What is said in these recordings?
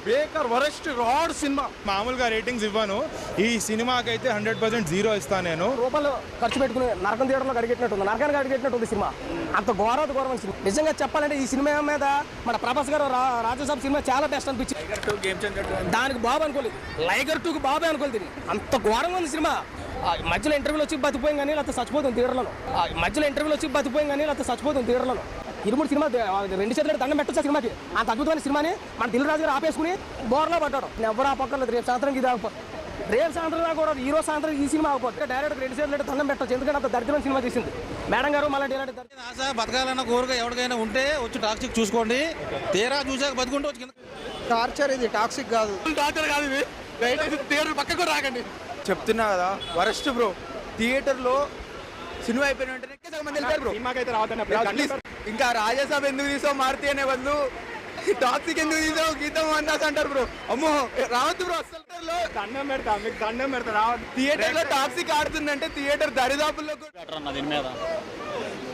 Baker worst రాడ్ cinema. మామూలుగా ratings ఇవ్వను, ఈ సినిమాకి అయితే 100% 0 ఇస్తాను నేను. రూపాయలు ఖర్చు పెట్టుకుని నరకం థియేటర్లో అడిగేటట్టుంది, నరకానికి అడిగేటట్టుంది సినిమా. అంత ఘోరం సినిమా. నిజంగా చెప్పాలంటే ఈ సినిమా మీద మన ప్రభాస్ గారు రాజసాబ్ సినిమా చాలా బెస్ట్ అనిపించింది. దానికి బాబు అనుకోలేదు, లైగర్ 2కి బాబే అనుకోలేదు. అంత ఘోరంగా ఉంది సినిమా. మధ్యలో ఇంటర్వ్యూలు వచ్చి బతిపోయాం కానీ లేకపోతే చచ్చిపోతుంది థియేటర్లలో. ఇరుముడు సినిమా 2 చేతులు దండం పెట్టొచ్చా సినిమాకి? అంత అద్భుతమైన సినిమాని మన దిల్ రాజు గారు ఆపేసుకుని బోర్లో పడ్డాడు. ఎవరు ఆపక్కర్లేదు, రేపు సాయంత్రం ఇది రేపు సాయంత్రం దాకా కూడా ఈ రోజు సాయంత్రం ఈ సినిమా ఆగిపోతుంది. డైరెక్ట్ 2 చేతులు దండం పెట్టచ్చు, ఎందుకంటే అంత దరిద్రమైన సినిమా చేసింది మేడం గారు. మళ్ళీ ఆశ బతకాలన్న కోరిక ఎవరికైనా ఉంటే వచ్చి టాక్సిక్ చూసుకోండి, తీరా చూసాక బతుకుంటూ వచ్చి టార్చర్ ఇది, టాక్సిక్ కాదు. టార్చర్ కాదు ఇది. థియేటర్ పక్కకు రాకండి చెప్తున్నా కదా. Worst bro. థియేటర్లో సినిమా అయిపోయిన వెంటనే ఇంకా రాజాసాబ్ ఎందుకు తీసావు, మారుతి అనే బదులు టాక్సిక్ ఎందుకు తీసావు, గీతం అన్నాస్ అంటారు బ్రో. అమ్మో రావద్దు బ్రో, అసలు దండం పెడతా రావద్దు. థియేటర్ లో టాక్సిక్ ఆడుతుందంటే థియేటర్ దరిదాపుల్లో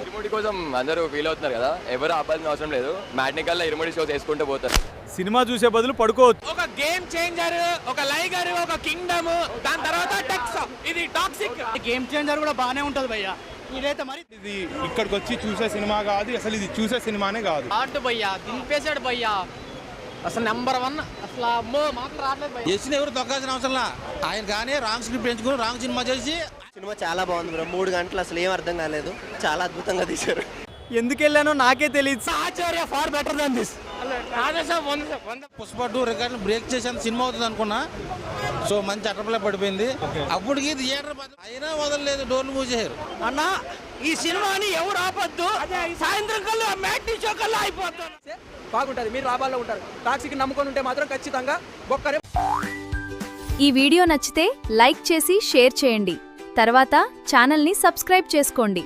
ఇరుముడి కోసం అందరూ ఫీల్ అవుతున్నారు కదా, ఎవరు ఆపాల్సిన అవసరం లేదు. మ్యాట్నికల్ ఇరుముడి షోస్ వేసుకుంటూ పోతారు. సినిమా చూసే బదులు పడుకోవచ్చు. ఒక గేమ్ చేంజర్, ఒక లైగర్, ఒక కింగ్డమ్, దాని తర్వాత టెక్స్. ఇది టాక్సిక్. గేమ్ చేంజర్ కూడా బానే ఉంటది భయ్యా. ఇదైతే మరి ఇది ఇక్కడికి వచ్చి చూసే సినిమా కాదు, అసలు ఇది చూసే సినిమానే కాదు. ఆర్ట్ భయ్యా దింపేశాడు భయ్యా, అసలు నెంబర్ 1. అసలు అమ్మో మాటలు రావట్లేదు భయ్యా. చేసిన ఎవరు తొక్కాల్సిన అవసరం. ఆయన కానీ రాంగ్ స్క్రిప్ట్ ఎంచుకుని రాంగ్ సినిమా చేసి. సినిమా చాలా బాగుంది బ్రో. 3 గంటలు అసలు ఏం అర్థం కాలేదు, చాలా అద్భుతంగా తీశారు. ఎందుకు వెళ్ళానో నాకే తెలియదు. Acharya far better than this. Pushpa 2 రికార్డులు బ్రేక్ చేసేంత సినిమా అవుతుంది అనుకున్నా. సో మంచి అట్టపలే పడిపోయింది. అప్పటికి థియేటర్ అయినా వదలలేదు, డోర్లు మూసేశారు. అన్న ఈ సినిమాని ఎవరు ఆపొద్దు, సాయంత్రం కల్లా మ్యాట్నీ షో కల్లా అయిపోతుంది. బాగుంటుంది, మీరు లాభాల్లో ఉంటారు. టాక్సీకి నమ్ముకొని ఉంటే మాత్రం ఖచ్చితంగా బొక్కరే. ఈ వీడియో నచ్చితే లైక్ చేసి షేర్ చేయండి. తర్వాత ఛానల్ని సబ్స్క్రైబ్ చేసుకోండి.